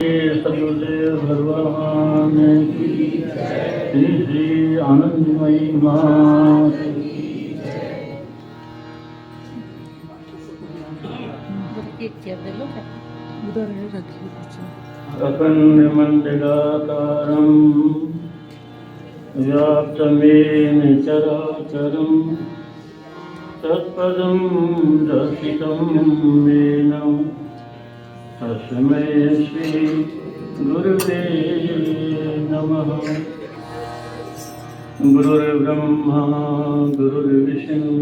सदगुरुदेव भगवान की श्री श्री आनंदमयी माँ अखंड मंडलाकारं व्याप्तमेन चराचरं तत्पदं दर्शितं येन तस्मै श्री गुरुवे नमः। गुरुर्ब्रह्मा गुरुर्विष्णु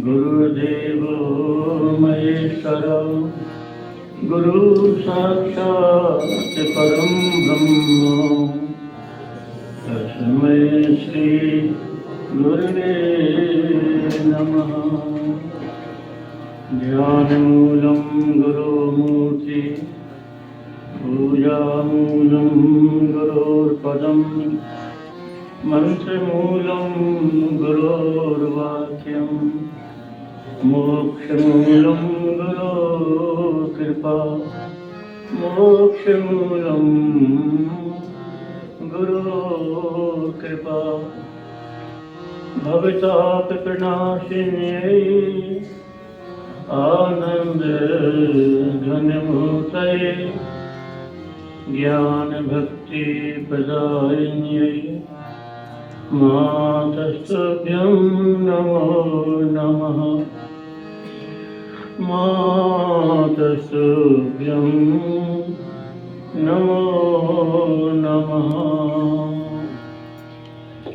गुरुर्देवो महेश्वरः गुरु साक्षात् परं ब्रह्म तस्मै श्री गुरुवे नमः। ध्यानमूलं गुरुमूर्ति पूजामूलं गुरोर्पदं मंत्रमूलं गुरोर्वाक्यं मोक्षमूलं गुरोर्कृपा मोक्षमूलं गुरोर्कृपा भवतापप्रणाशिन्यै आनंद घनमूर्तये ज्ञान भक्ति प्रदायिन्यै मातस्तुभ्यं नमो नमः। मातस्तुभ्यं नमो नमः।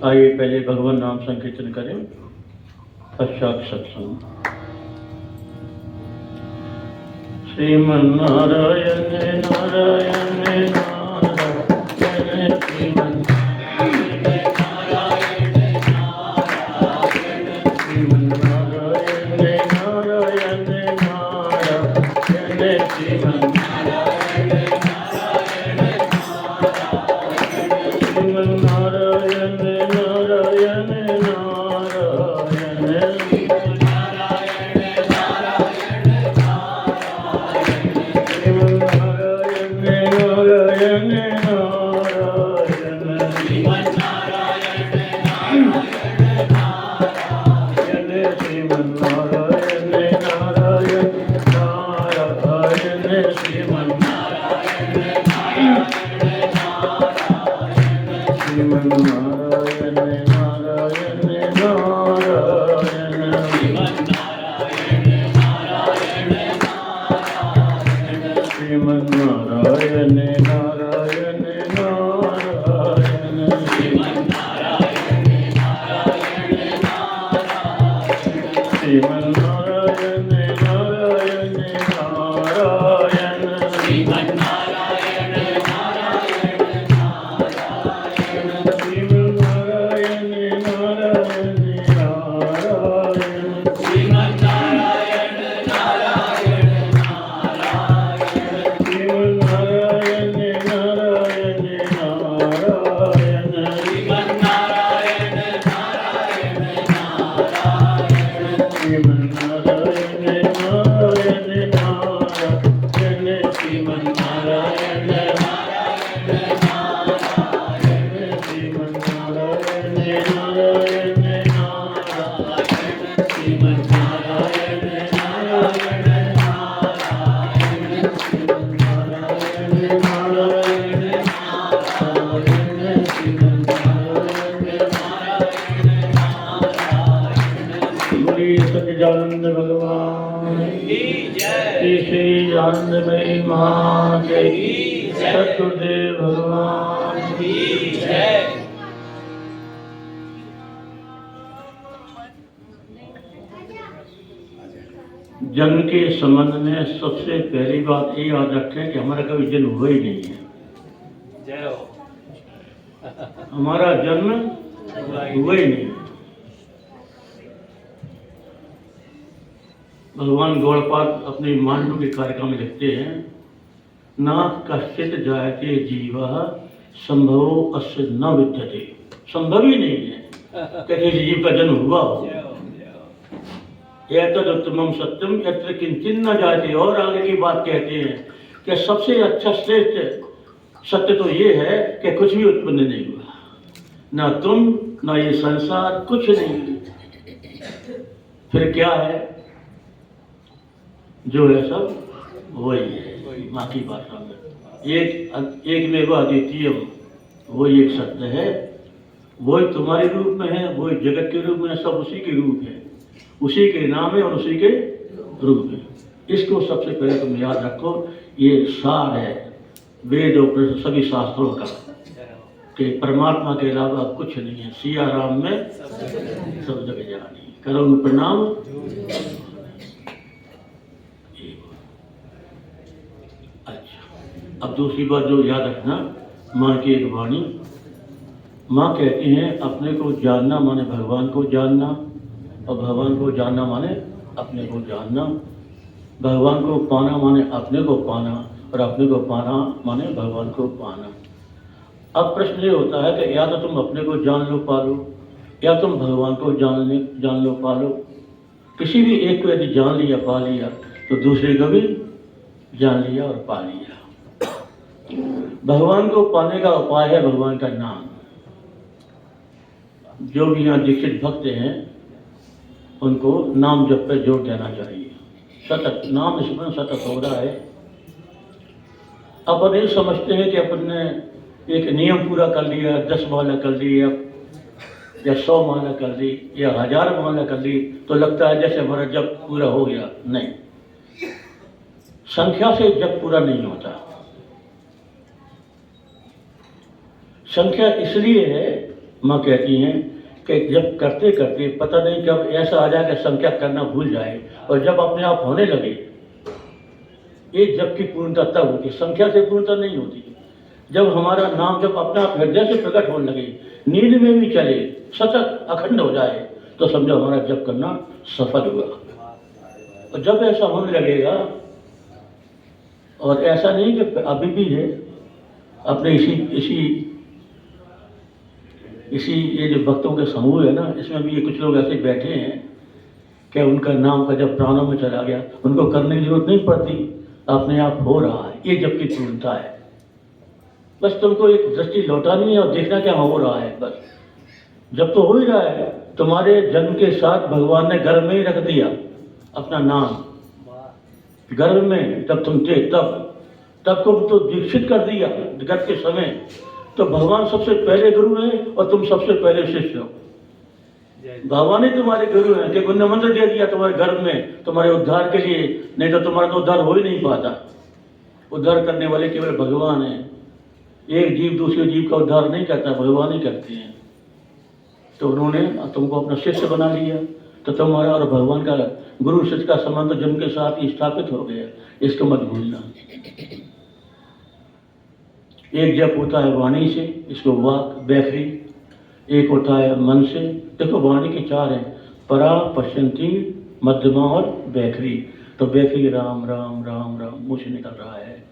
आइए पहले भगवान नाम संकीर्तन करें, पश्चात सत्संग। श्रीमन्नारायण नारायण नारायण श्रीमन्नारायण नारायण श्रीमन्नारायण नारायण नारायण श्रीमन्नारायण श्रीमन्नारायण नारायण सच्चिदानंद भगवान की जय। श्री आनंदमयी माँ की सतगुरुदेव भगवान की जय। जन्म के संबंध में सबसे पहली बात ये याद रखें कि हमारा कभी जन्म हुआ ही नहीं है। जय हो। हमारा जन्म हुआ ही नहीं। भगवान गौड़पाद अपने मांडू के कार्यक्रम में लिखते हैं, न कश्चित जायते जीवः संभवो अस्य न विद्यते। संभव ही नहीं है कि किसी जीव का जन्म हुआ हो। एतद् उत्तमं सत्यम यत्र किंचिन न जायते। और आगे की बात कहते हैं कि कि सबसे अच्छा श्रेष्ठ सत्य तो ये है कि कुछ भी उत्पन्न नहीं हुआ, ना तुम ना ये संसार, कुछ नहीं। फिर क्या है? जो है सब वही है। माँ की भाषा में एक में वह अद्वितीय, वही एक सत्य है, वही तुम्हारे रूप में है, वही जगत के रूप में है, सब उसी के रूप है, उसी के नाम है और उसी के रूप है। इसको सबसे पहले तुम याद रखो। ये सार है वेद और सभी शास्त्रों का कि परमात्मा के अलावा कुछ नहीं है। सिया राम में सब जगह जानी, करो प्रणाम। अच्छा, अब दूसरी बात जो याद रखना, माँ की एक वाणी। माँ कहती हैं अपने को जानना माने भगवान को जानना, और भगवान को जानना माने अपने को जानना। भगवान को पाना माने अपने को पाना, और अपने को पाना माने भगवान को पाना। अब प्रश्न ये होता है कि या तो तुम अपने को जान लो पा लो, या तुम भगवान को जान लो पा लो। किसी भी एक को यदि जान लिया पा लिया तो दूसरे को भी जान लिया और पा लिया। भगवान को पाने का उपाय है भगवान का नाम। जो भी यहाँ दीक्षित भक्त हैं उनको नाम जप पे जोर देना चाहिए। सतत नाम स्मरण सतत हो रहा है। अपन ये समझते हैं कि अपन ने एक नियम पूरा कर लिया, 10 माला कर ली या 100 माला कर ली या 1000 माला कर ली तो लगता है जैसे हमारा जप पूरा हो गया। नहीं, संख्या से जप पूरा नहीं होता। संख्या इसलिए है, माँ कहती हैं कि जब करते करते पता नहीं कब ऐसा आ जाए कि संख्या करना भूल जाए, और जब अपने आप होने लगे, ये जब की पूर्णता तब होती, संख्या से पूर्णता नहीं होती। जब हमारा नाम जब अपने आप हृदय से प्रकट होने लगे, नींद में भी चले, सतत अखंड हो जाए, तो समझो हमारा जप करना सफल हुआ। और जब ऐसा होने लगेगा, और ऐसा नहीं कि अभी भी है, अपने इसी ये जो भक्तों के समूह है ना, इसमें भी ये कुछ लोग ऐसे बैठे हैं कि उनका नाम का जब प्राणों में चला गया, उनको करने की जरूरत नहीं पड़ती, अपने आप हो रहा है। ये जब की पूर्णता है। बस तुमको एक दृष्टि लौटानी है और देखना क्या हो रहा है। बस जब तो हो ही रहा है। तुम्हारे जन्म के साथ भगवान ने गर्भ में ही रख दिया अपना नाम। गर्भ में जब तुम थे तब तुम तो दीक्षित कर दिया गर्भ के समय। तो भगवान सबसे पहले गुरु हैं और तुम सबसे पहले शिष्य हो। भगवान ही तुम्हारे गुरु हैं कि उन्होंने मंत्र दे दिया तुम्हारे गर्भ में तुम्हारे उद्धार के लिए, नहीं तो तुम्हारा तो उद्धार हो ही नहीं पाता। उद्धार करने वाले केवल भगवान हैं। एक जीव दूसरे जीव का उद्धार नहीं करता, भगवान ही करते हैं। तो उन्होंने तुमको अपना शिष्य बना लिया, तो तुम्हारा और भगवान का गुरु शिष्य का संबंध जन्म के साथ ही स्थापित हो गया। इसको मत भूलना। एक जप होता है वाणी से, इसको वाक बैखरी। एक होता है मन से। देखो वाणी के 4 हैं, परा, पश्यंती, मध्यमा और बैखरी। तो बैखरी राम राम राम राम मुँह से निकल रहा है,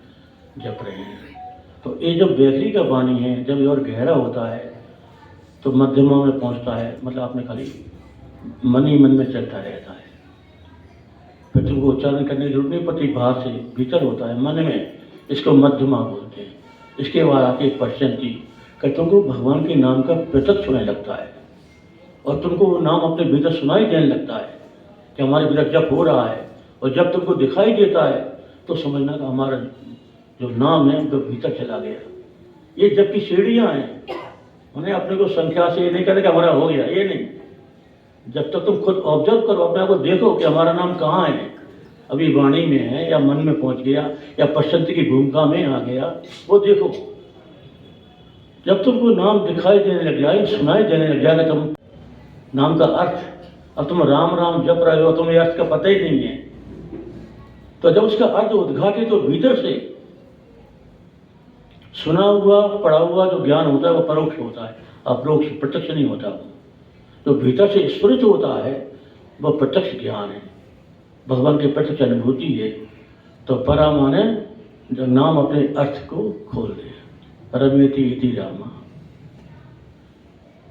जप रहे हैं। तो ये जो बैखरी का वाणी है, जब ये और गहरा होता है तो मध्यमा में पहुंचता है, मतलब आपने खाली मन ही मन में चलता रहता है। फिर तुमको उच्चारण करने की जरूरत नहीं पड़ती, बाहर से भीतर होता है मन में। इसको मध्यमा बोलते हैं। इसके बाद आके पश्यंती कि तुमको भगवान के नाम का प्रत्यक्ष होने लगता है, और तुमको वो नाम अपने भीतर सुनाई देने लगता है कि हमारे भीतर जप हो रहा है। और जब तुमको दिखाई देता है तो समझना कि हमारा जो नाम है वो भीतर चला गया। ये जब की सीढ़ियाँ हैं, उन्हें अपने को संख्या से नहीं कहने कि हमारा हो गया, ये नहीं। जब तक तुम खुद ऑब्जर्व करो, अपने आप को देखो कि हमारा नाम कहाँ है, अभी वाणी में है या मन में पहुंच गया या पश्चंती की भूमिका में आ गया, वो देखो। जब तुमको नाम दिखाई देने लग जाए, सुनाई देने लग जाएगा तुम नाम का अर्थ, अब तुम राम राम जप रहे हो, तुम्हें अर्थ का पता ही नहीं है। तो जब उसका अर्थ उद्घाटित तो भीतर से सुना हुआ पढ़ा हुआ जो ज्ञान होता है वो परोक्ष होता है, अप्रोक्ष प्रत्यक्ष नहीं होता। जो भीतर से स्फुरित होता है वह प्रत्यक्ष ज्ञान है, भगवान की प्रत्यक्ष अनुभूति है। तो परा माने जो नाम अपने अर्थ को खोल दे, रमेति इति रामा।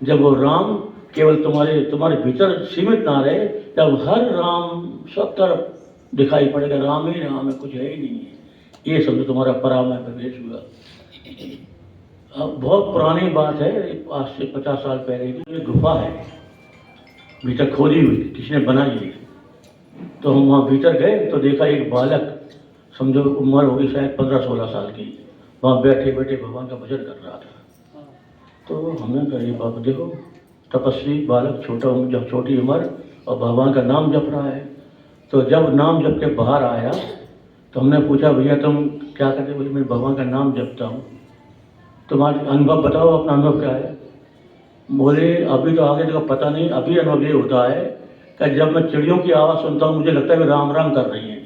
जब वो राम केवल तुम्हारे भीतर सीमित ना रहे, जब हर राम सब तरफ दिखाई पड़ेगा, राम ही राम है, कुछ है ही नहीं है, ये समझो तुम्हारा परा में प्रवेश हुआ। अब बहुत पुरानी बात है, आज से 50 साल पहले की ये गुफा है, भीतर खोदी हुई, किसी ने बनाई है। तो हम वहाँ भीतर गए तो देखा एक बालक, समझो उम्र होगी शायद 15-16 साल की, वहाँ बैठे बैठे भगवान का भजन कर रहा था। तो हमने कहा ये बाप देखो, तपस्वी बालक, छोटा उम्र, जब छोटी उम्र और भगवान का नाम जप रहा है। तो जब नाम जप के बाहर आया तो हमने पूछा भैया तुम क्या करते? बोले मैं भगवान का नाम जपता हूँ। तुम्हारा अनुभव बताओ, अपना अनुभव क्या है? बोले अभी तो आगे तो पता नहीं, अभी अनुभव ये होता है कि जब मैं चिड़ियों की आवाज़ सुनता हूँ मुझे लगता है वे राम राम कर रही हैं।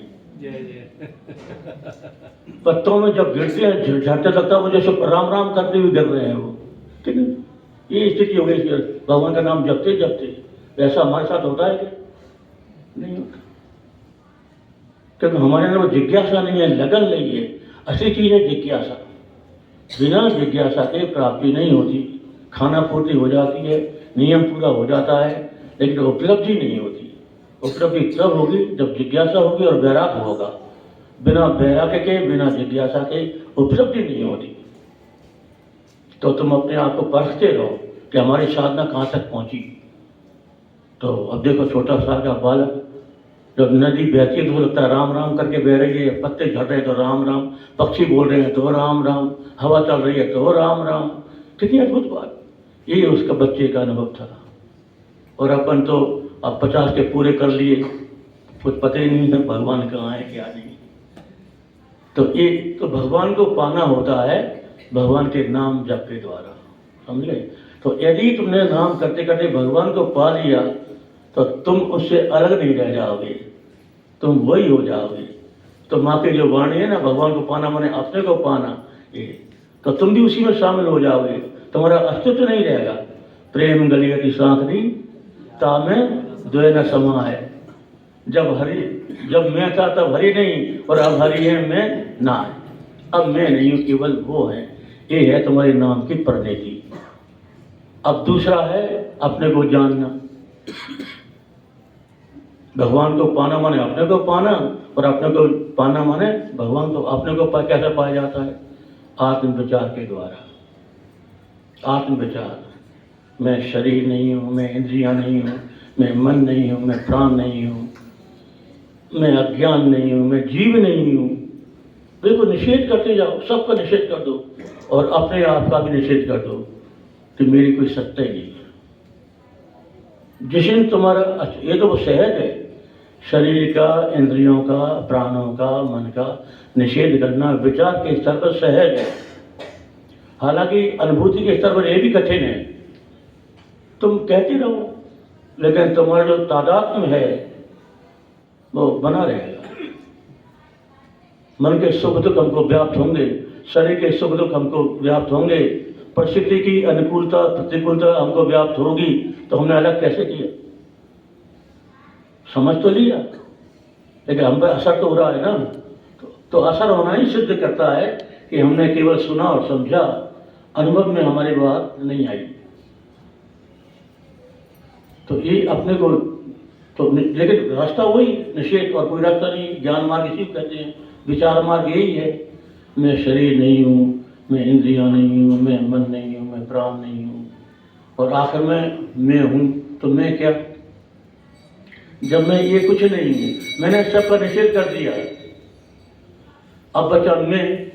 पत्तों में जब गिरते हैं झड़ते लगता है मुझे सब राम राम करते हुए गिर रहे हैं वो। ठीक है, ये स्थिति हो गई भगवान का नाम जपते जपते। वैसा हमारे साथ होता है क्या? नहीं होता, क्योंकि हमारे अंदर वो जिज्ञासा नहीं है, लगन नहीं है। असली चीज़ है जिज्ञासा। बिना जिज्ञासा के प्राप्ति नहीं होती। खाना पूर्ति हो जाती है, नियम पूरा हो जाता है, लेकिन उपलब्धि नहीं होती। उपलब्धि तब होगी जब जिज्ञासा होगी और वैराग्य होगा। बिना वैराग्य के, बिना जिज्ञासा के उपलब्धि नहीं होती। तो तुम अपने आप को परखते रहो कि हमारी साधना कहाँ तक पहुँची। तो अब देखो, छोटा सा का बालक, जब नदी बहती है तो लगता है राम राम करके बह रही है, पत्ते झड़ रहे हैं तो राम राम, पक्षी बोल रहे हैं तो राम राम, हवा चल रही है तो राम राम। कितनी अद्भुत बात! यही उसका बच्चे का अनुभव था। और अपन तो अब 50 के पूरे कर लिए, कुछ पता ही नहीं है भगवान कहाँ है क्या नहीं। तो ये तो भगवान को पाना होता है भगवान के नाम जप के द्वारा, समझे? तो यदि तुमने नाम करते करते भगवान को पा लिया तो तुम उससे अलग नहीं रह जाओगे, तुम वही हो जाओगे। तो माँ की जो वाणी है ना, भगवान को पाना माने अपने को पाना, ये तो तुम भी उसी में शामिल हो जाओगे। तुम्हारा अस्तित्व नहीं रहेगा। प्रेम गलियति सांकरी तामे द्वे न समा है। जब मैं था तब हरि नहीं, और अब हरि है मैं ना है। अब मैं नहीं हूँ, केवल वो है। ये है तुम्हारे नाम की परिणति। अब दूसरा है अपने को जानना। भगवान को पाना माने अपने को पाना, और अपने को पाना माने भगवान को। अपने को कैसे पाया जाता है? आत्म विचार के द्वारा। आत्म विचार, मैं शरीर नहीं हूँ, मैं इंद्रियां नहीं हूँ, मैं मन नहीं हूँ, मैं प्राण नहीं हूँ, मैं अज्ञान नहीं हूँ, मैं जीव नहीं हूँ। बिल्कुल निषेध करते जाओ, सबका निषेध कर दो और अपने आप का भी निषेध कर दो कि मेरी कोई सत्ता ही नहीं है। जिस दिन तुम्हारा, ये तो वो सहज है, शरीर का, इंद्रियों का, प्राणों का, मन का निषेध करना विचार के स्तर पर सहज है। हालांकि अनुभूति के स्तर पर यह भी कठिन है। तुम कहते रहो लेकिन तुम्हारा जो तादात्म्य है वो बना रहेगा। मन के सुख दुख हमको व्याप्त होंगे, शरीर के सुख दुख हमको व्याप्त होंगे, परिस्थिति की अनुकूलता प्रतिकूलता हमको व्याप्त होगी। तो हमने अलग कैसे किया? समझ तो लिया, लेकिन हम पर असर तो हो रहा है ना। तो असर होना ही सिद्ध करता है कि हमने केवल सुना और समझा, अनुभव में हमारी बात नहीं आई। तो ये अपने को तो, लेकिन रास्ता वही निषेध, और कोई रास्ता नहीं। ज्ञान मार्ग इसी को कहते हैं, विचार मार्ग यही है। मैं शरीर नहीं हूँ, मैं इंद्रियां नहीं हूँ, मैं मन नहीं हूँ, मैं प्राण नहीं हूँ, और आखिर में मैं हूँ। तो मैं क्या? जब मैं ये कुछ नहीं हूँ, मैंने सबका निषेध कर दिया, अब बचा मैं,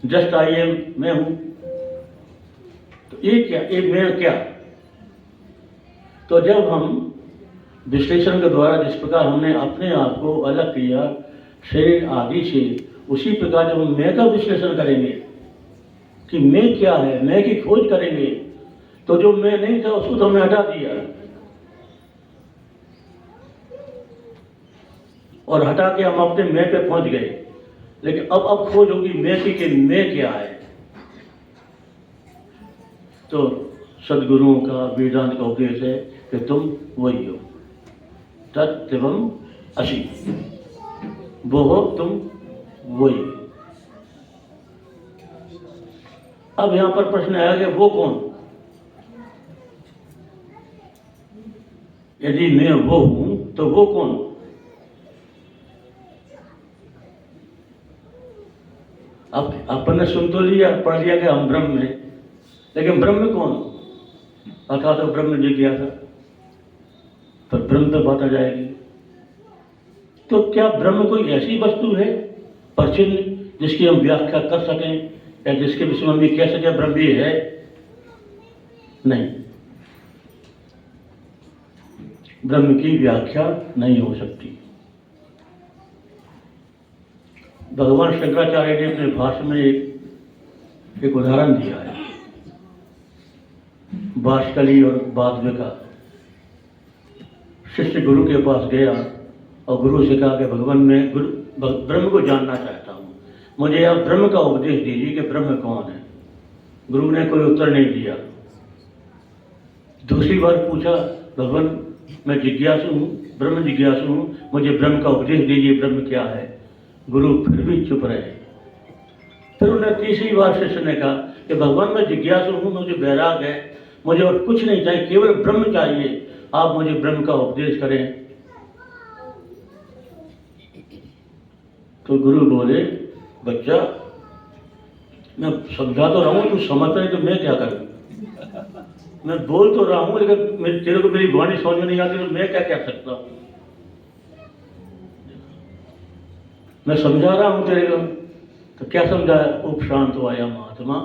जस्ट आई एम, मैं हूँ। तो ये क्या? ये मैं क्या? तो जब हम विश्लेषण के द्वारा जिस प्रकार हमने अपने आप को अलग किया शरीर आदि से, उसी प्रकार जब हम मैं का विश्लेषण करेंगे कि मैं क्या है, मैं की खोज करेंगे, तो जो मैं नहीं था उसको तो हमने हटा दिया, और हटा के हम अपने मैं पे पहुंच गए। लेकिन अब खोज होगी मैं की कि मैं क्या है। तो सदगुरुओं का, वेदांत का उपदेश है कि तुम वही हो, तत्त्वम् असि, वो हो तुम वही। अब यहां पर प्रश्न आया कि वो कौन? यदि मैं वो हूं तो वो कौन? अब अपन ने सुन तो लिया, पढ़ लिया कि हम ब्रह्म हैं, लेकिन ब्रह्म कौन? अर्थात तो ब्रह्म जिज्ञासा, तो ब्रह्म पे बात आ जाएगी। तो क्या ब्रह्म कोई ऐसी वस्तु है प्रचिन्न जिसकी हम व्याख्या कर सकें या जिसके विषय में हम ये कह सकें ब्रह्म ये है? नहीं, ब्रह्म की व्याख्या नहीं हो सकती। भगवान शंकराचार्य ने अपने भाषण में एक उदाहरण दिया है, बाष्कली और बाध्य का। शिष्य गुरु के पास गया और गुरु से कहा कि भगवान मैं ब्रह्म को जानना चाहता हूँ, मुझे आप ब्रह्म का उपदेश दीजिए कि ब्रह्म कौन है। गुरु ने कोई उत्तर नहीं दिया। दूसरी बार पूछा, भगवान मैं जिज्ञासु हूँ, ब्रह्म जिज्ञासु हूँ, मुझे ब्रह्म का उपदेश दीजिए, ब्रह्म क्या है। गुरु फिर भी चुप रहे। फिर उन्हें तीसरी बार शिष्य ने कहा कि भगवान मैं जिज्ञासु हूँ, मुझे वैराग है, मुझे और कुछ नहीं चाहिए, केवल ब्रह्म चाहिए, आप मुझे ब्रह्म का उपदेश करें। तो गुरु बोले, बच्चा मैं समझा तो रहा हूँ, तू समझता है तो मैं क्या करूँ? मैं बोल तो रहा हूँ, लेकिन तेरे को मेरी वाणी समझ में नहीं आती तो मैं क्या कह सकता हूँ? मैं समझा रहा हूँ तेरे को, तो क्या समझाया? उपशांत आया महात्मा,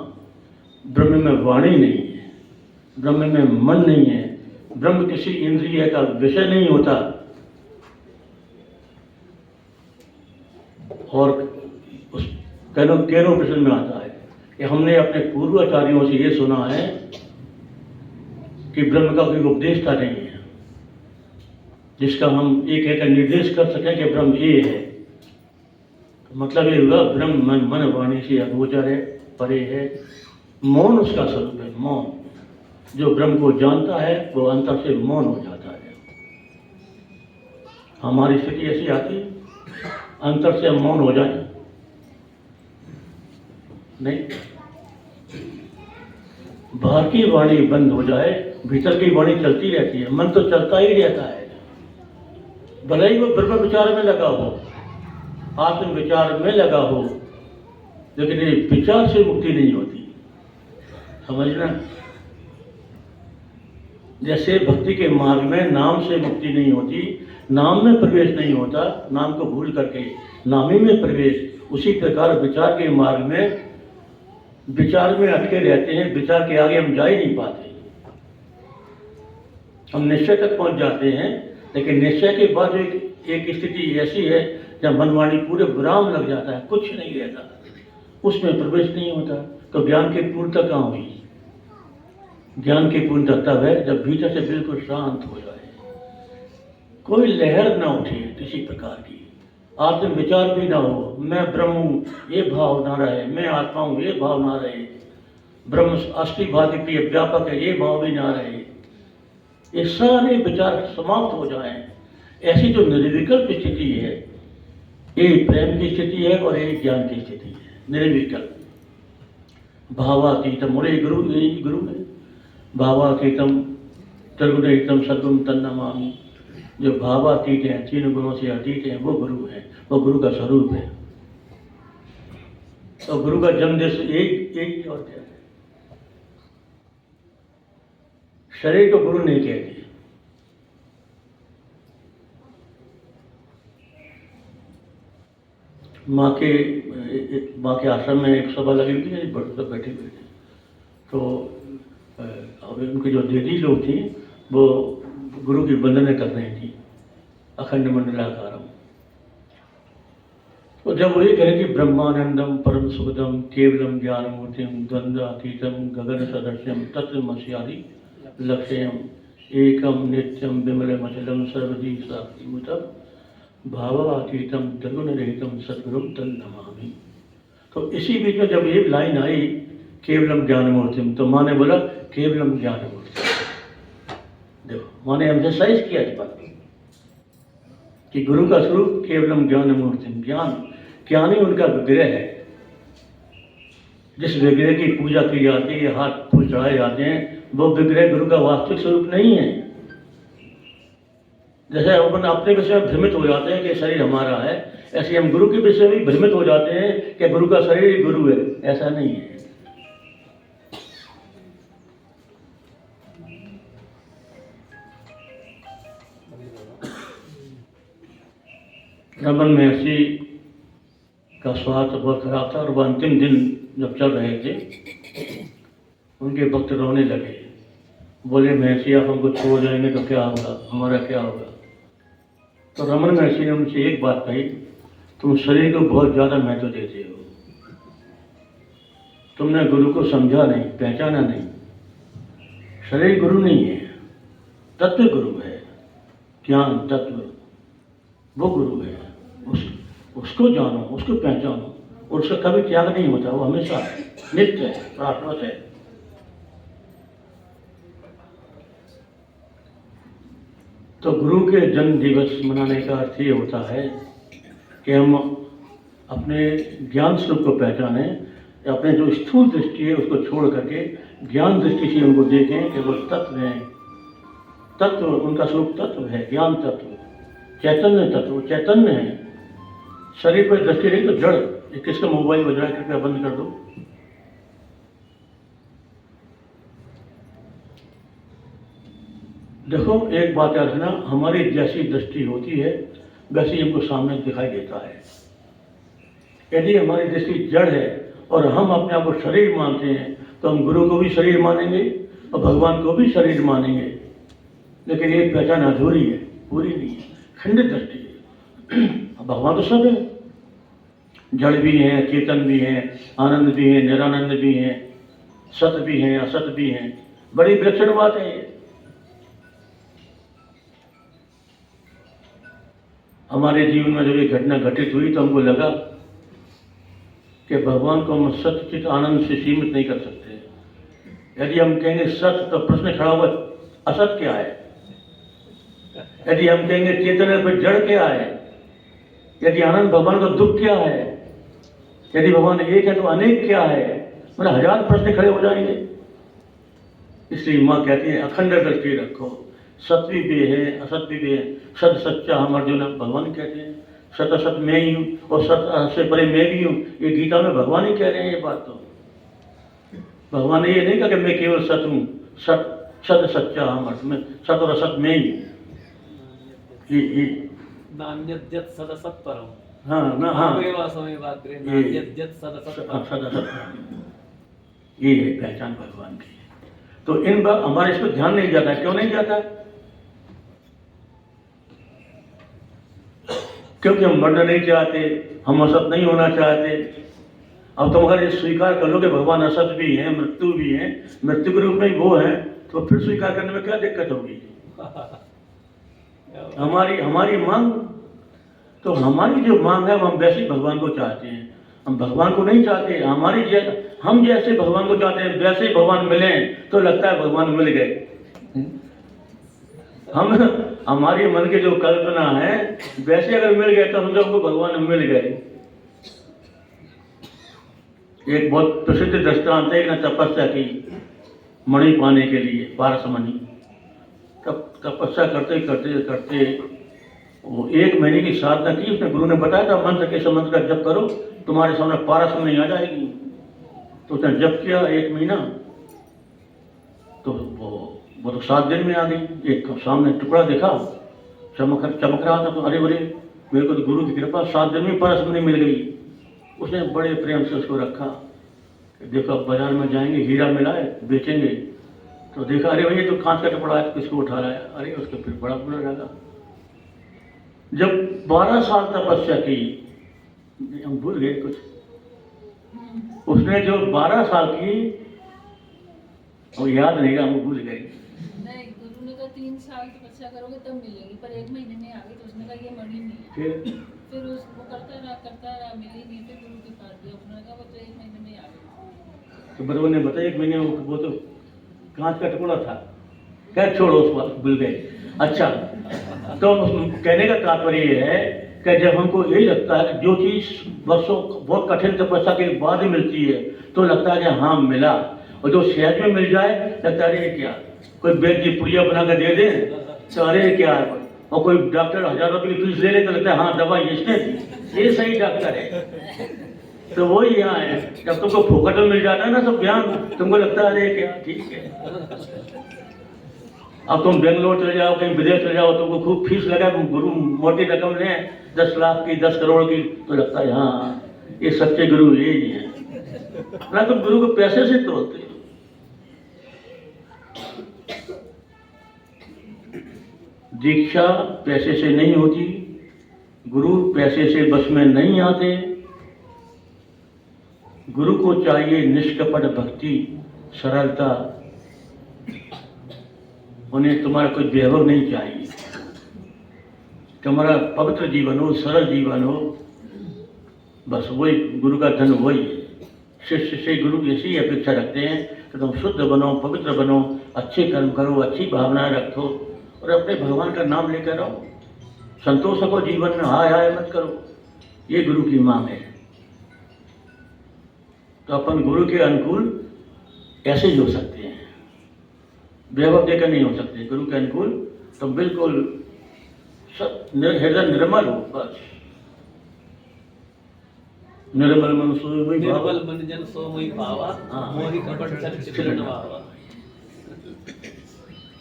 ब्रह्म में वाणी नहीं है, ब्रह्म में मन नहीं है, ब्रह्म किसी इंद्रिय का विषय नहीं होता। और उस केनो प्रश्न में आता है कि हमने अपने पूर्वाचार्यों से ये सुना है कि ब्रह्म का कोई उपदेशता नहीं है जिसका हम एक एक निर्देश कर सकें कि ब्रह्म ये है। मतलब ये हुआ ब्रह्म मन वाणी से अगोचर है, परे है, मौन उसका स्वरूप है। मौन, जो ब्रह्म को जानता है वो अंतर से मौन हो जाता है। हमारी स्थिति ऐसी आती है, अंतर से मौन हो जाए नहीं, बाहर की वाणी बंद हो जाए, भीतर की वाणी चलती रहती है, मन तो चलता ही रहता है। भले ही वो ब्रह्म विचार में लगा हो, आत्म विचार में लगा हो, लेकिन ये विचार से मुक्ति नहीं होती। समझना, जैसे भक्ति के मार्ग में नाम से मुक्ति नहीं होती, नाम में प्रवेश नहीं होता, नाम को भूल करके नामी में प्रवेश, उसी प्रकार विचार के मार्ग में विचार में अटके रहते हैं, विचार के आगे हम जा ही नहीं पाते। हम निश्चय तक पहुंच जाते हैं, लेकिन निश्चय के बाद एक स्थिति ऐसी है जब मनवाणी पूरे विराम लग जाता है, कुछ नहीं रहता, उसमें प्रवेश नहीं होता। तो ज्ञान की पूर्णता कहाँ हुई? ज्ञान की पूर्णता तब है जब भीतर से बिल्कुल शांत हो जाए, कोई लहर ना उठे किसी प्रकार की, आत्म विचार भी ना हो, मैं ब्रह्म हूँ ये भाव ना रहे, मैं आत्मा हूँ ये भाव ना रहे, ब्रह्म अस्थि भाति प्रिय व्यापक है ये भाव भी ना रहे, ये सारे विचार समाप्त हो जाएं। ऐसी जो निर्विकल्प स्थिति है, ये प्रेम की स्थिति है और ये ज्ञान की स्थिति है, निर्विकल्प। भावातीतम, और ये गुरु है, भावातीतम त्रिगुणहितम सद्गुण तन्नमामि। जो भावातीत हैं, तीन गुणों से अतीत हैं, वो गुरु है, वो गुरु का स्वरूप है। और गुरु का जन्म देश एक ही और क्या है? शरीर को गुरु नहीं कहते। माँ के आश्रम में एक सभा लगी हुई थी, बड़े सब बैठे हुए थे। तो अब उनकी जो दीदी लोग थी वो गुरु की वंदना कर रही थी, अखंड मंडलाकारम। तो जब वही कहे कि ब्रह्मानंदम परम सुखदम केवलम ज्ञानमूर्तिम द्वंद्वातीतम गगन सदस्यम तत्वमस्यादि लक्ष्यम एकम नित्यम विमलमचलम सर्वधी साक्षिमुतम भावातीतम त्रिगुणरहितम सद्गुरुम तन्नमामि। तो इसी बीच में जब ये लाइन आई केवलम ज्ञानमूर्तिम, तो माँ ने बोला केवलम ज्ञानमूर्ति। देखो, माँ ने एम्फसाइज किया इस बात कि गुरु का स्वरूप केवलम ज्ञानमूर्तिम, ज्ञान ही उनका विग्रह है। जिस विग्रह की पूजा की जाती है, हाथ फूल चढ़ाए जाते हैं, वो विग्रह गुरु का वास्तविक स्वरूप नहीं है। जैसे अपन अपने विषय में भ्रमित हो जाते हैं कि शरीर हमारा है, ऐसे हम गुरु के विषय में भ्रमित हो जाते हैं कि गुरु का शरीर ही गुरु है। ऐसा नहीं है। रमन महर्षि का स्वास्थ्य बहुत खराब था और वह अंतिम दिन जब चल रहे थे, उनके भक्त रोने लगे। बोले, महर्षि आप हमको छोड़ जाएंगे तो क्या होगा, हमारा क्या होगा? तो रमन महर्षि ने उनसे एक बात कही, तुम शरीर को बहुत ज़्यादा महत्व देते हो, तुमने गुरु को समझा नहीं, पहचाना नहीं। शरीर गुरु नहीं है, तत्व गुरु है, ज्ञान तत्व वो गुरु है। उसको जानो, उसको पहचानो, और उसका कभी त्याग नहीं होता, वो हमेशा नित्य है, शाश्वत है। तो गुरु के जन्म दिवस मनाने का अर्थ ये होता है कि हम अपने ज्ञान स्वरूप को पहचानें, अपने जो स्थूल दृष्टि है उसको छोड़ करके ज्ञान दृष्टि से उनको देखें कि वो तत्व हैं। तत्व उनका स्वरूप तत्व है, ज्ञान तत्व, चैतन्य तत्व, चैतन्य है। शरीर पर दृष्टि नहीं तो जड़। ये किसका मोबाइल बज रहा है, कृपया बंद कर दो। देखो, एक बात याद रखना, हमारी जैसी दृष्टि होती है वैसे हमको सामने दिखाई देता है। यदि हमारी दृष्टि जड़ है और हम अपने आप को शरीर मानते हैं तो हम गुरु को भी शरीर मानेंगे और भगवान को भी शरीर मानेंगे। लेकिन ये पहचान अधूरी है, पूरी नहीं है, खंडित दृष्टि है। भगवान तो सब है, जड़ भी हैं, चेतन भी हैं, आनंद भी है, निरानंद भी हैं, सत भी हैं, असत भी हैं। बड़ी विलक्षण बात है ये। हमारे जीवन में जब ये घटना घटित हुई तो हमको लगा कि भगवान को हम सत्य चित आनंद से सीमित नहीं कर सकते। यदि हम कहेंगे सत्य तो प्रश्न खड़ा हुआ, असत क्या है? यदि हम कहेंगे चेतन है तो जड़ क्या है? यदि आनंद भगवान का दुख क्या है? यदि भगवान एक है तो अनेक क्या है? मतलब हजार प्रश्न खड़े हो जाएंगे। इसलिए माँ कहती है अखंड दृष्टि रखो, सत्य भी है, असत भी है। सत सच्चा हम अर्जुन भगवान कहते हैं, सत असत मैं ही हूँ और सत से परे मैं भी हूँ। ये गीता में भगवान ही कह रहे हैं ये बात। तो भगवान ने ये नहीं कहा कि मैं केवल सत हूँ, सत सच्चा हम अर्थ में, सत और असत मैं ही हूँ। हाँ ना, हाँ, ये है पहचान भगवान की। तो इन बार हमारे इस पर ध्यान नहीं जाता। क्यों नहीं जाता? क्योंकि हम मरना नहीं चाहते, हम असत नहीं होना चाहते। अब तुम अगर ये स्वीकार कर लो कि भगवान असत भी हैं, मृत्यु भी हैं, मृत्यु के रूप में ही वो हैं, तो फिर स्वीकार करने में क्या दिक्कत होगी? हमारी मांग, तो हमारी जो मांग है हम वैसे भगवान को चाहते हैं। हम भगवान को नहीं चाहते। हम जैसे भगवान को चाहते हैं वैसे ही भगवान मिले तो लगता है भगवान मिल गए। हमारी मन की जो कल्पना है वैसे अगर मिल गए तो हम हमको भगवान मिल गए। एक बहुत प्रसिद्ध दृष्टांत है, एक ने तपस्या की मणि पाने के लिए, पारस मणि। तब तपस्या करते करते वो 1 महीने की साधना की। उसने गुरु ने बताया था मंत्र के मंत्र का जप करो, तुम्हारे सामने पारस मणि आ जाएगी। तो उसने जप किया 1 महीना, तो वो तो 7 दिन में आ गई। एक सामने टुकड़ा देखा, चमक रहा था, तो अरे बोले मेरे को तो गुरु की कृपा, 7 दिन में पारस मणि मिल गई। उसने बड़े प्रेम से उसको रखा। देखो बाजार में जाएंगे, हीरा मिला है, बेचेंगे। तो देखा, अरे भैया तो कांच का टुकड़ा है, तो किसको उठा रहा है? अरे उसको फिर बड़ा बुरा लगा। जब 12 साल तपस्या की, हम भूल गए कुछ, उसने जो 12 साल की वो याद नहीं रहा, हम भूल गए। नहीं, गुरु ने कहा 3 साल तपस्या करोगे तब मिलेगी, पर 1 महीने में आ गई। तो उसने कहा ये मणि नहीं है। फिर उसको करता रहा, मिली नहीं। फिर गुरु के पास गया, उन्होंने कहा वो तो 1 महीने में आ गई। तो बरबर ने बताया 1 महीने वो तो कांच का टुकड़ा था। क्या छोड़ो उस बात, भूल गए। अच्छा, तो कहने का तात्पर्य ये है कि जब हमको यही लगता है जो चीज़ वर्षों बहुत कठिन तपस्या के बाद ही मिलती है तो लगता है कि हाँ मिला, और जो सहज में मिल जाए लगता है अरे क्या, कोई बेद जी पुड़िया बना कर दे दे तो अरे क्या है, और कोई डॉक्टर 1000 रुपये की फीस ले ले तो लगता है हाँ दवा इसने दी, ये सही डॉक्टर है। तो वही यहाँ है, जब तुमको फोकट में मिल जाता है ना सब ज्ञान, तुमको लगता है अरे क्या ठीक है। अब तुम बेंगलोर चले जाओ, कहीं विदेश चले जाओ, तुमको खूब फीस लगा, गुरु मोटी रकम लें 10 लाख की 10 करोड़ की, तो लगता है हाँ ये सच्चे गुरु ये ही है ना। तुम गुरु को पैसे से तोड़ते हो। दीक्षा पैसे से नहीं होती, गुरु पैसे से बस में नहीं आते। गुरु को चाहिए निष्कपट भक्ति, सरलता, उन्हें तुम्हारा कोई वैभव नहीं चाहिए, तुम्हारा पवित्र जीवन हो, सरल जीवन हो, बस वही गुरु का धन वही है। शिष्य से गुरु ऐसी अपेक्षा रखते हैं कि तुम शुद्ध बनो, पवित्र बनो, अच्छे कर्म करो, अच्छी भावनाएं रखो और अपने भगवान का नाम लेकर रहो, संतोष रखो जीवन में, हाय हाय मत करो। ये गुरु की मांग है। तो अपन गुरु के अनुकूल ऐसे ही हो सकते हैं, वैभव देकर नहीं हो सकते। गुरु के अनुकूल तो बिल्कुल हृदय निर्मल हो, बस निर्मल मन सोई मोहि भावा, निर्मल मन जन सो मोहि भावा, मोहि कपट चरित चिर नवावा।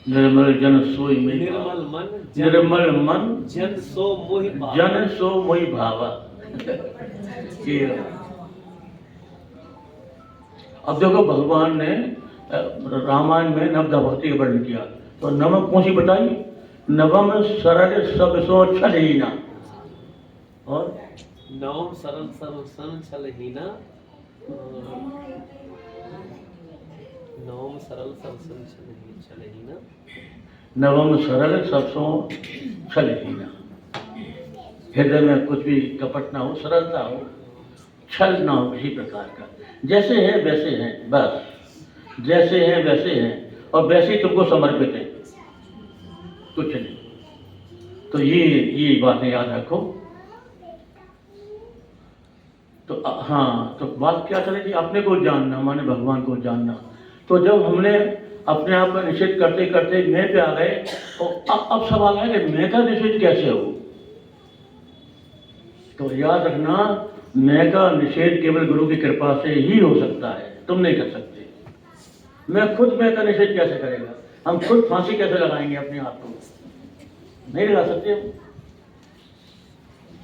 निर्मल जन सोई मोहि निर्मल मन निर्मल मन जन सो मोहि भावा, जन सो मोहि भावा। अब देखो भगवान ने रामायण में नवदा भक्ति का वर्णन किया, तो नवम कौन सी बताई? नवम सरल सब सो छलहीना, और नवम सरल सब सन छलहीना, नवम सरल सब सन छलहीना, नवम सरल सब सो छलहीना। हृदय में कुछ भी कपट ना हो, सरलता हो, छल ना हो किसी प्रकार का, जैसे है वैसे हैं, बस जैसे हैं वैसे हैं, और वैसे ही तुमको समर्पित है, कुछ नहीं। तो ये बातें याद रखो। तो हाँ, तो बात क्या चलेगी? अपने को जानना माने भगवान को जानना। तो जब हमने अपने आप का निषेध करते करते मैं पे आ गए, तो अब सवाल है कि मैं का निषेध कैसे हो? तो याद रखना, मैं का निषेध केवल गुरु की कृपा से ही हो सकता है, तुम नहीं कर सकते। मैं खुद मैं का निषेध कैसे करेगा? हम खुद फांसी कैसे लगाएंगे अपने आप को? नहीं लगा सकते हम।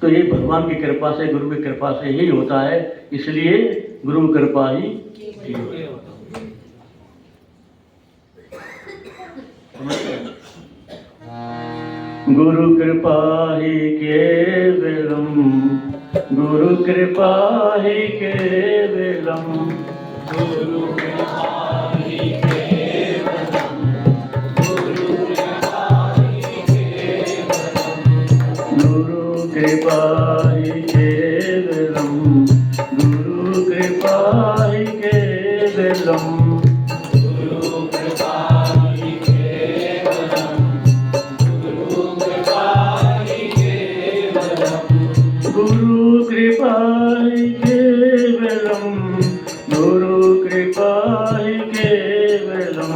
तो ये भगवान की कृपा से, गुरु की कृपा से ही होता है, इसलिए गुरु की कृपा ही गुरु कृपा ही केवलम, गुरु कृपा ही केवलम, गुरु कृपा ही केवलम, गुरु कृपा ही केवलम, गुरु कृपा ही केवलम, गुरु कृपा ही केवलम, गुरु कृपा ही केवलम, गुरु कृपा ही केवलम, गुरु कृपा ही केवलम, गुरु कृपा ही केवलम,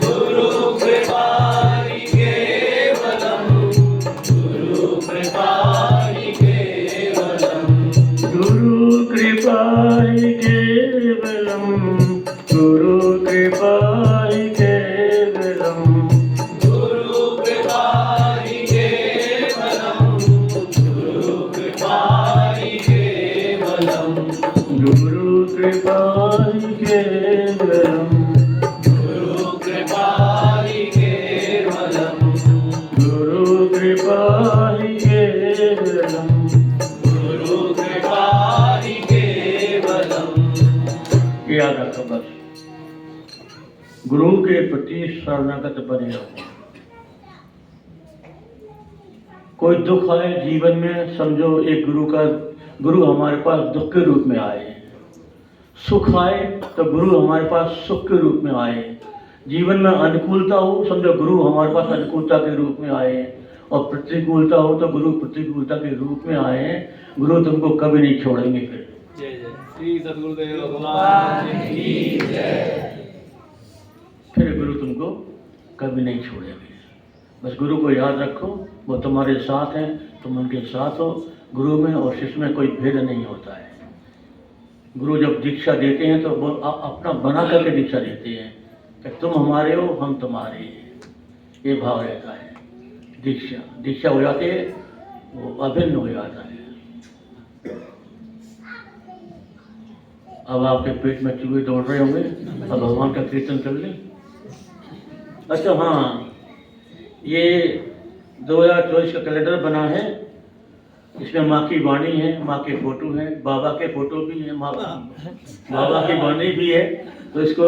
गुरु कृपा ही केवलम, गुरु कृपा ही केवलम, गुरु कृपा ही केवलम, गुरु कृपा ही केवलम, गुरु कृपा ही केवलम, गुरु कृपा ही केवलम, गुरु कृपा ही केवलम, गुरु कृपा ही केवलम, गुरु कृपा ही केवलम, गुरु कृपा ही केवलम। याद रखो बस, गुरु के प्रति शरणागत बने रहो। कोई दुख आए जीवन में, समझो एक गुरु हमारे पास दुख के रूप में आए। सुख आए तो गुरु हमारे पास सुख के रूप में आए। जीवन में अनुकूलता हो, समझो गुरु हमारे पास अनुकूलता के रूप में आए, और प्रतिकूलता हो तो गुरु प्रतिकूलता के रूप में आए। गुरु तुमको कभी नहीं छोड़ेंगे। फिर जय जय श्री सद्गुरुदेव भगवान की जय। फिर गुरु तुमको कभी नहीं छोड़ेंगे। बस गुरु को याद रखो, वो तुम्हारे साथ हैं, तुम उनके साथ हो। गुरु में और शिष्य में कोई भेद नहीं होता है। गुरु जब दीक्षा देते हैं तो वो अपना बना करके दीक्षा देते हैं कि तुम हमारे हो, हम तुम्हारे हैं, ये भाव रहता है। दीक्षा हो जाती है, वो अभिन्न हो जाता है। अब आपके पेट में चूहे दौड़ रहे होंगे, अब भगवान का कीर्तन कर लें। अच्छा हाँ, ये 2024 का कैलेंडर बना है, इसमें माँ की वाणी है, माँ के फोटो है, बाबा के फोटो भी है, बाबा की वाणी भी है। तो इसको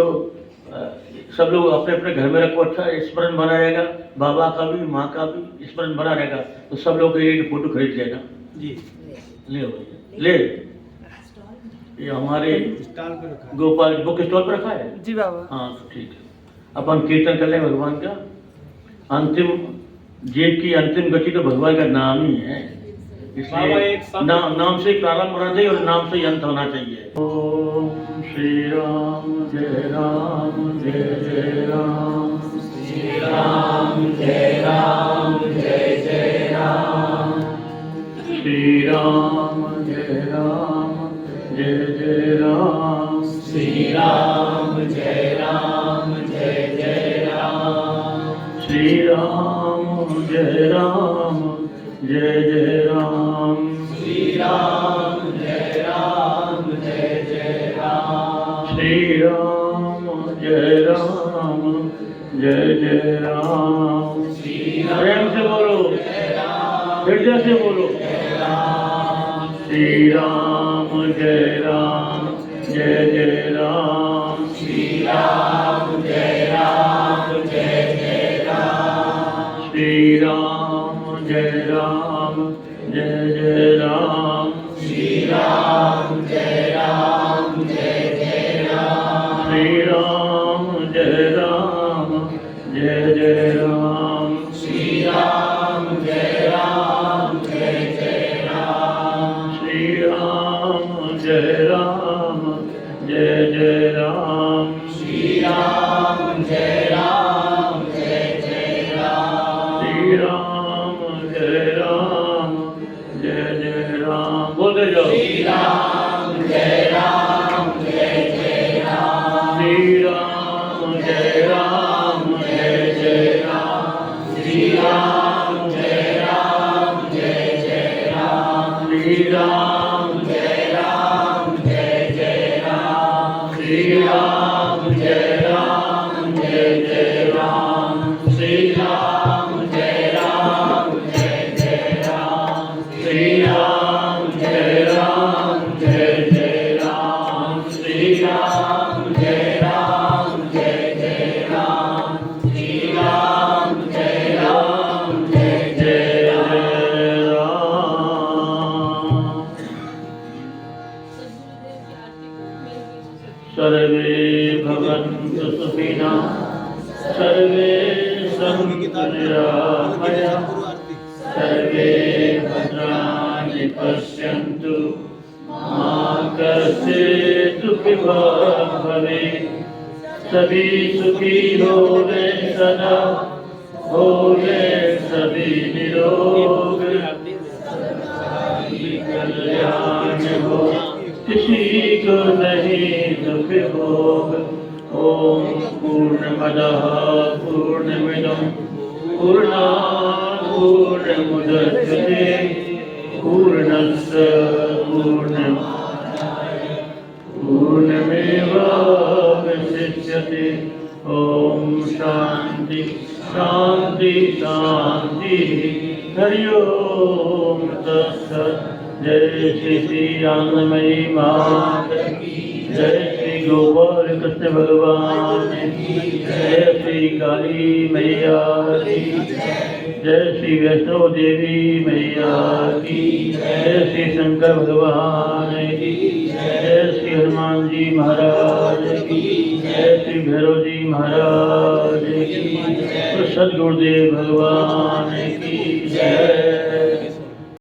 सब लोग अपने अपने घर में रखो। अच्छा स्मरण बना रहेगा, बाबा का भी माँ का भी स्मरण बना रहेगा। तो सब लोग एक फोटो खरीद लेगा जी। ले ये हमारे गोपाल बुक स्टॉल पर रखा है जी बाबा। हाँ तो ठीक है। अपन कीर्तन कर लें भगवान का। अंतिम जीव की अंतिम गति तो भगवान का नाम ही है, इसलिए नाम से प्रारंभ होना चाहिए और नाम से अंत होना चाहिए। ओम श्री राम जय राम जय जय राम, श्री राम जय राम जय जय राम, श्री राम जय राम जय जय राम, श्री राम जय राम जय जय राम, श्री राम जय राम जय जय राम, श्री राम जय राम जय जय राम, श्री राम जय राम जय जय राम, प्रेम से बोलो, हृदय से बोलो, श्री राम जय राम जय जय राम, श्री राम जय राम जय जय राम, श्री राम जय राम जय जय राम, श्री राम जय राम जय जय राम, श्री राम जय राम जय जय राम, श्री राम जय राम जय जय राम, श्री राम जय राम जय जय राम, श्री राम जय राम जय जय राम, श्री राम जय राम जय जय राम। बोलते जाओ, श्री राम जय राम जय जय राम, श्री राम जय राम जय जय राम, श्री राम जय राम जय जय राम, श्री राम जय राम जय जय राम, श्री राम जय राम जय जय राम, श्री राम जय राम जय जय राम, श्री राम जय राम जय जय राम, श्री राम जय राम जय जय राम, श्री राम जय राम जय जय राम। सर्वे भवन्तु सुखिनः, सर्वे सन्तु निरामयाः, सर्वे भद्राणि पश्यन्तु, मा कश्चित् दुःखभाग् भवेत्, सभी सुखी होवे सदा, होवे सभी निरोग, कल्याण हो किसी को नहीं दुख भोग। ओम पूर्णमदः पूर्णमिदं पूर्णात् पूर्णमुदच्यते, पूर्णस्य पूर्णमेवावशिष्यते। ओम शांति शांति शांति। हरि ओम तत्सत्। जय श्री आनंदमयी माता की, जय श्री गोपाल कृष्ण भगवान की, जय श्री काली मैया की, जय श्री वैष्णो देवी मैया की, जय श्री शंकर भगवान की, जय श्री हनुमान जी महाराज की, जय श्री भैरव जी महाराज की, सद्गुरुदेव भगवान की जय।